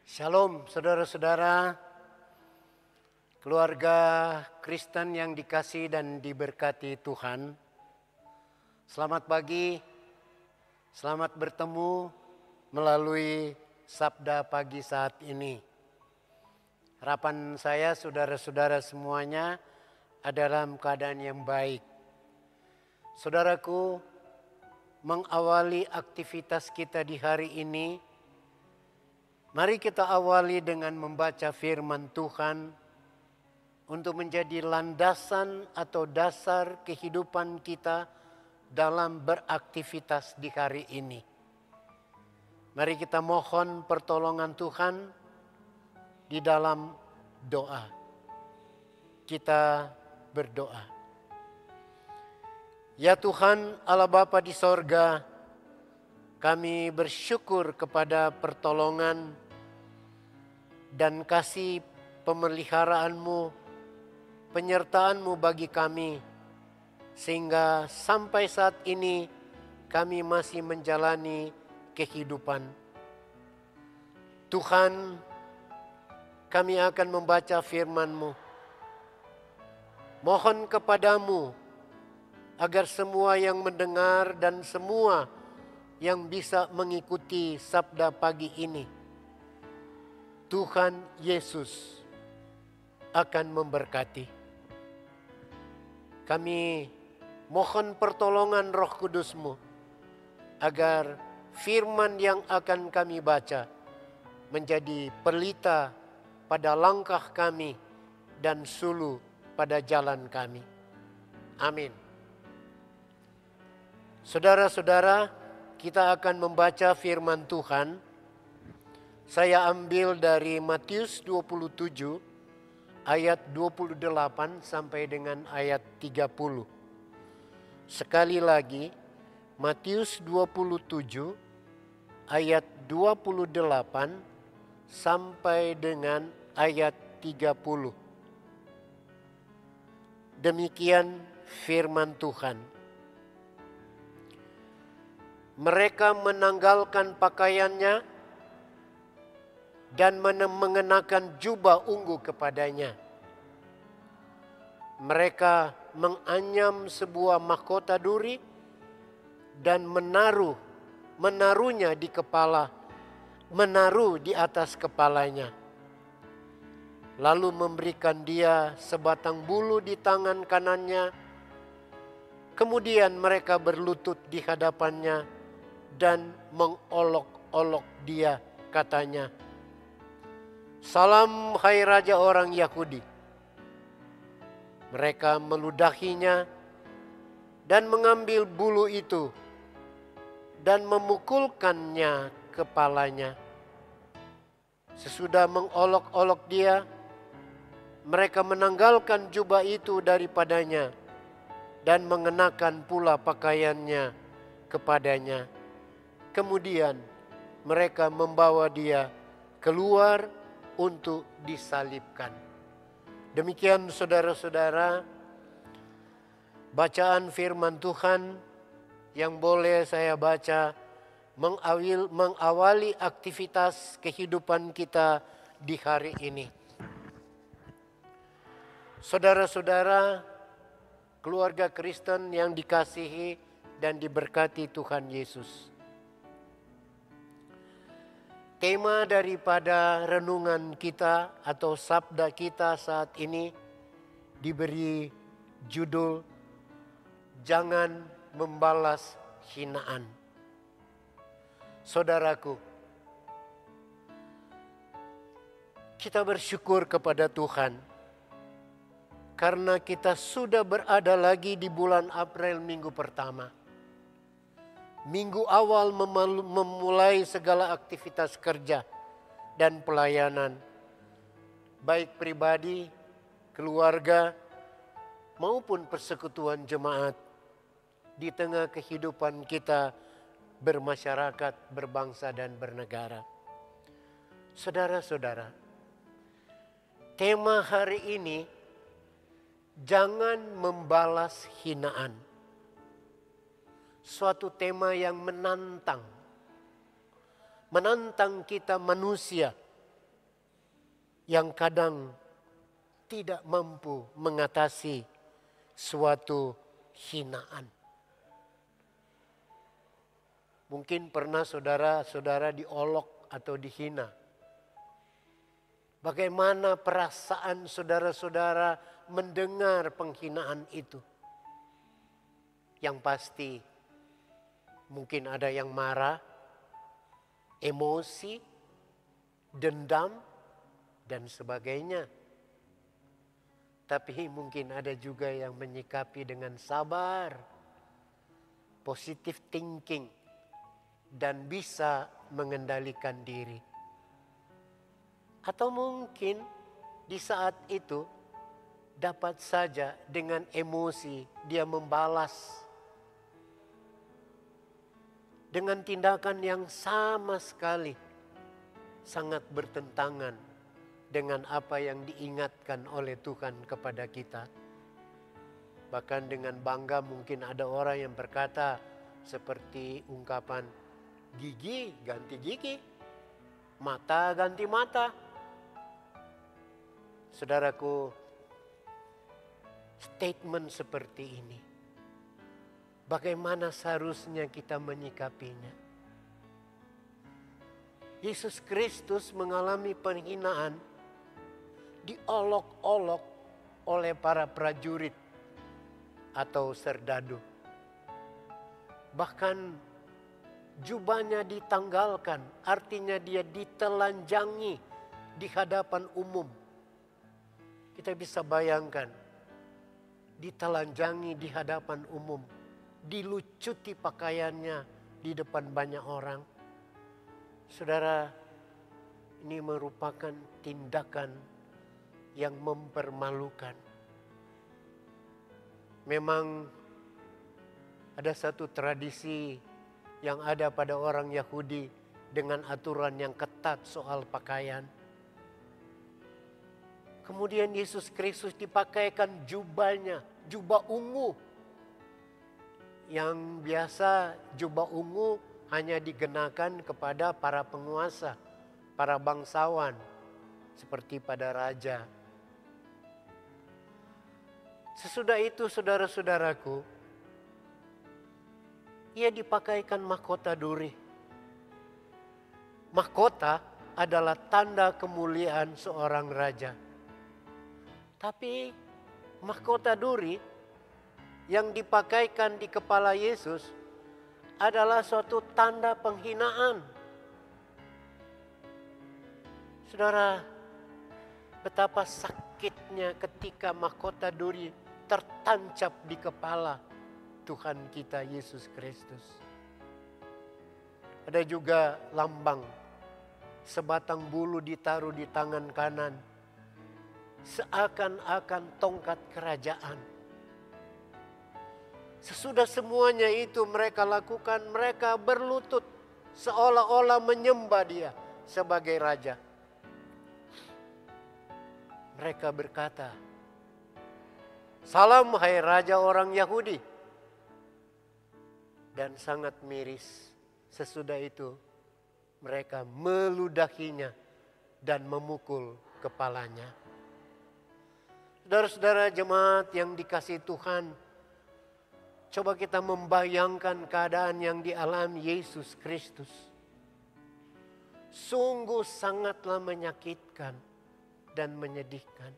Shalom saudara-saudara, keluarga Kristen yang dikasihi dan diberkati Tuhan. Selamat pagi, selamat bertemu melalui Sabda Pagi saat ini. Harapan saya saudara-saudara semuanya adalah dalam keadaan yang baik. Saudaraku, mengawali aktivitas kita di hari ini, mari kita awali dengan membaca firman Tuhan untuk menjadi landasan atau dasar kehidupan kita dalam beraktivitas di hari ini. Mari kita mohon pertolongan Tuhan di dalam doa. Kita berdoa. Ya Tuhan Allah Bapa di sorga, kami bersyukur kepada pertolongan dan kasih pemeliharaanmu, penyertaanmu bagi kami. Sehingga sampai saat ini kami masih menjalani kehidupan. Tuhan, kami akan membaca firman-Mu. Mohon kepadamu agar semua yang mendengar dan semua yang bisa mengikuti sabda pagi ini, Tuhan Yesus akan memberkati. Kami mohon pertolongan Roh Kudus-Mu agar firman yang akan kami baca menjadi pelita pada langkah kami dan sulu pada jalan kami. Amin. Saudara-saudara, kita akan membaca firman Tuhan. Saya ambil dari Matius 27 ayat 28 sampai dengan ayat 30. Sekali lagi, Matius 27 ayat 28 sampai dengan ayat 30. Demikian firman Tuhan. Mereka menanggalkan pakaiannya dan mengenakan jubah ungu kepadanya. Mereka menganyam sebuah mahkota duri dan menaruhnya menaruh di atas kepalanya. Lalu memberikan dia sebatang bulu di tangan kanannya. Kemudian mereka berlutut di hadapannya dan mengolok-olok dia, katanya, "Salam hai Raja orang Yahudi." Mereka meludahinya dan mengambil bulu itu dan memukulkannya kepalanya. Sesudah mengolok-olok dia, mereka menanggalkan jubah itu daripadanya dan mengenakan pula pakaiannya kepadanya. Kemudian mereka membawa dia keluar untuk disalibkan. Demikian saudara-saudara, bacaan firman Tuhan yang boleh saya baca mengawali aktivitas kehidupan kita di hari ini. Saudara-saudara, keluarga Kristen yang dikasihi dan diberkati Tuhan Yesus. Tema daripada renungan kita atau sabda kita saat ini diberi judul "Jangan Membalas Hinaan". Saudaraku, kita bersyukur kepada Tuhan karena kita sudah berada lagi di bulan April minggu pertama. Minggu awal memulai segala aktivitas kerja dan pelayanan, baik pribadi, keluarga, maupun persekutuan jemaat di tengah kehidupan kita bermasyarakat, berbangsa dan bernegara. Saudara-saudara, tema hari ini, jangan membalas hinaan. Suatu tema yang menantang kita manusia yang kadang tidak mampu mengatasi suatu hinaan. Mungkin pernah saudara-saudara diolok atau dihina. Bagaimana perasaan saudara-saudara mendengar penghinaan itu? Yang pasti mungkin ada yang marah, emosi, dendam, dan sebagainya. Tapi mungkin ada juga yang menyikapi dengan sabar, positive thinking, dan bisa mengendalikan diri. Atau mungkin di saat itu dapat saja dengan emosi dia membalas dengan tindakan yang sama sekali sangat bertentangan dengan apa yang diingatkan oleh Tuhan kepada kita. Bahkan dengan bangga mungkin ada orang yang berkata seperti ungkapan gigi ganti gigi, mata ganti mata. Saudaraku, statement seperti ini, bagaimana seharusnya kita menyikapinya? Yesus Kristus mengalami penghinaan, diolok-olok oleh para prajurit atau serdadu. Bahkan jubahnya ditanggalkan, artinya dia ditelanjangi di hadapan umum. Kita bisa bayangkan, ditelanjangi di hadapan umum, dilucuti pakaiannya di depan banyak orang. Saudara, ini merupakan tindakan yang mempermalukan. Memang ada satu tradisi yang ada pada orang Yahudi dengan aturan yang ketat soal pakaian. Kemudian Yesus Kristus dipakaikan jubahnya, jubah ungu. Yang biasa jubah ungu hanya dikenakan kepada para penguasa, para bangsawan, seperti pada raja. Sesudah itu saudara-saudaraku, ia dipakaikan mahkota duri. Mahkota adalah tanda kemuliaan seorang raja. Tapi mahkota duri yang dipakaikan di kepala Yesus adalah suatu tanda penghinaan. Saudara, betapa sakitnya ketika mahkota duri tertancap di kepala Tuhan kita Yesus Kristus. Ada juga lambang, sebatang bulu ditaruh di tangan kanan, seakan-akan tongkat kerajaan. Sesudah semuanya itu mereka lakukan, mereka berlutut seolah-olah menyembah dia sebagai raja. Mereka berkata, "Salam hai raja orang Yahudi." Dan sangat miris, sesudah itu mereka meludahinya dan memukul kepalanya. Saudara-saudara jemaat yang dikasihi Tuhan, coba kita membayangkan keadaan yang dialami Yesus Kristus. Sungguh sangatlah menyakitkan dan menyedihkan.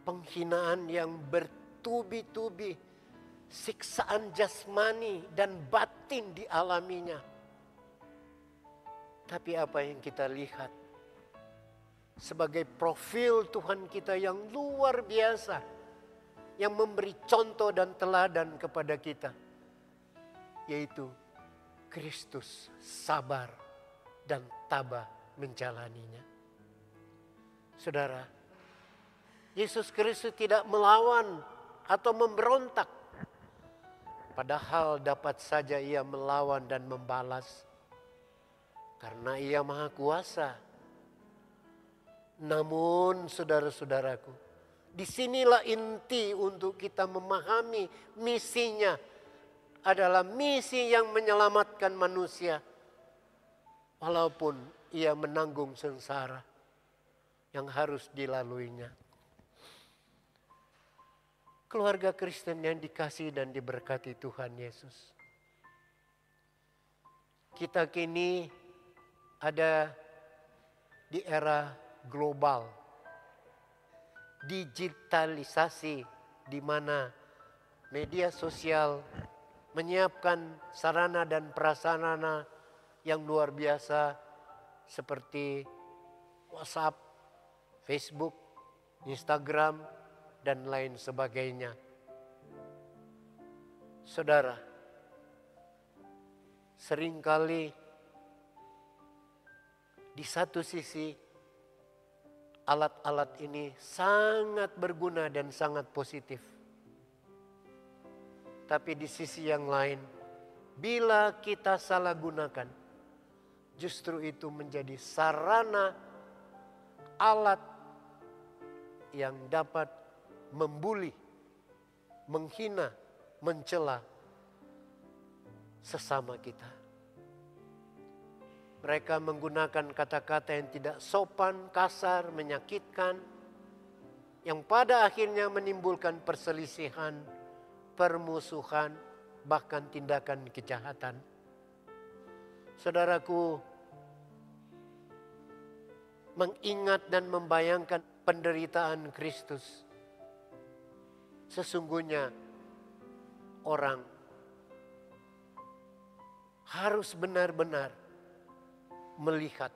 Penghinaan yang bertubi-tubi, siksaan jasmani dan batin dialaminya. Tapi apa yang kita lihat sebagai profil Tuhan kita yang luar biasa, yang memberi contoh dan teladan kepada kita, yaitu Kristus sabar dan tabah menjalaninya. Saudara, Yesus Kristus tidak melawan atau memberontak, padahal dapat saja ia melawan dan membalas karena ia maha kuasa. Namun saudara-saudaraku, disinilah inti untuk kita memahami misinya adalah misi yang menyelamatkan manusia. Walaupun ia menanggung sengsara, yang harus dilaluinya. Keluarga Kristen yang dikasihi dan diberkati Tuhan Yesus. Kita kini ada di era global, digitalisasi, di mana media sosial menyiapkan sarana dan prasarana yang luar biasa seperti WhatsApp, Facebook, Instagram, dan lain sebagainya. Saudara, seringkali di satu sisi alat-alat ini sangat berguna dan sangat positif. Tapi di sisi yang lain, bila kita salah gunakan, justru itu menjadi sarana alat yang dapat membuli, menghina, mencela sesama kita. Mereka menggunakan kata-kata yang tidak sopan, kasar, menyakitkan, yang pada akhirnya menimbulkan perselisihan, permusuhan, bahkan tindakan kejahatan. Saudaraku, mengingat dan membayangkan penderitaan Kristus, sesungguhnya orang harus benar-benar melihat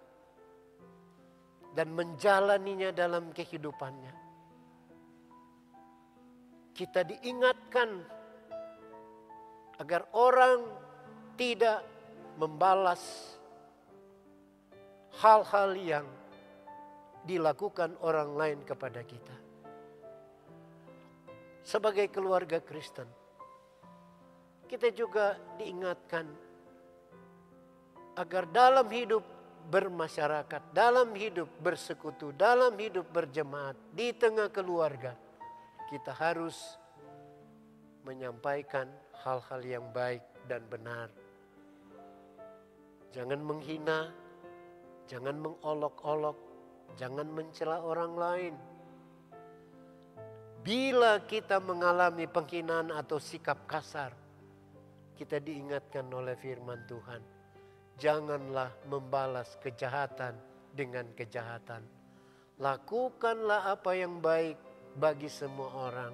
dan menjalaninya dalam kehidupannya. Kita diingatkan agar orang tidak membalas hal-hal yang dilakukan orang lain kepada kita. Sebagai keluarga Kristen, kita juga diingatkan agar dalam hidup bermasyarakat, dalam hidup bersekutu, dalam hidup berjemaat, di tengah keluarga, kita harus menyampaikan hal-hal yang baik dan benar. Jangan menghina, jangan mengolok-olok, jangan mencela orang lain. Bila kita mengalami penghinaan atau sikap kasar, kita diingatkan oleh firman Tuhan, janganlah membalas kejahatan dengan kejahatan. Lakukanlah apa yang baik bagi semua orang.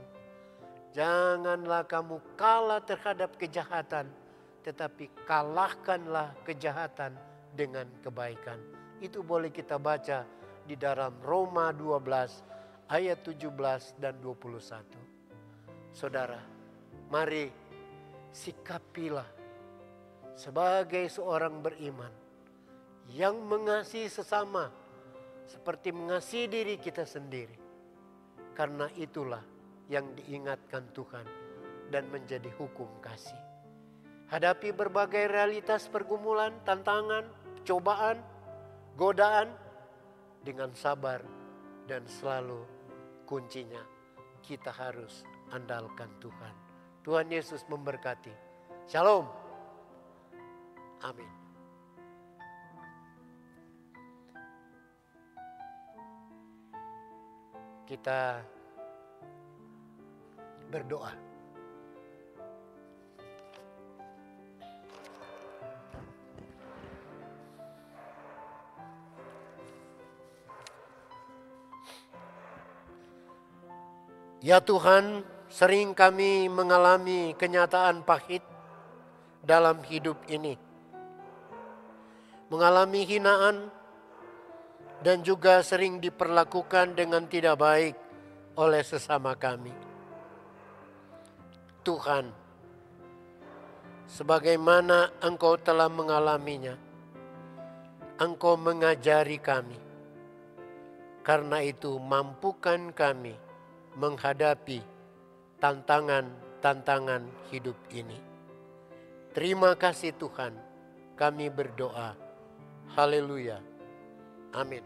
Janganlah kamu kalah terhadap kejahatan, tetapi kalahkanlah kejahatan dengan kebaikan. Itu boleh kita baca di dalam Roma 12 ayat 17 dan 21. Saudara, mari sikapilah sebagai seorang beriman yang mengasihi sesama seperti mengasihi diri kita sendiri. Karena itulah yang diingatkan Tuhan dan menjadi hukum kasih. Hadapi berbagai realitas pergumulan, tantangan, cobaan, godaan dengan sabar, dan selalu kuncinya kita harus andalkan Tuhan. Tuhan Yesus memberkati. Shalom. Amin. Kita berdoa. Ya Tuhan, sering kami mengalami kenyataan pahit dalam hidup ini. Mengalami hinaan dan juga sering diperlakukan dengan tidak baik oleh sesama kami. Tuhan, sebagaimana Engkau telah mengalaminya, Engkau mengajari kami. Karena itu mampukan kami menghadapi tantangan-tantangan hidup ini. Terima kasih Tuhan, kami berdoa. Haleluya. Amin.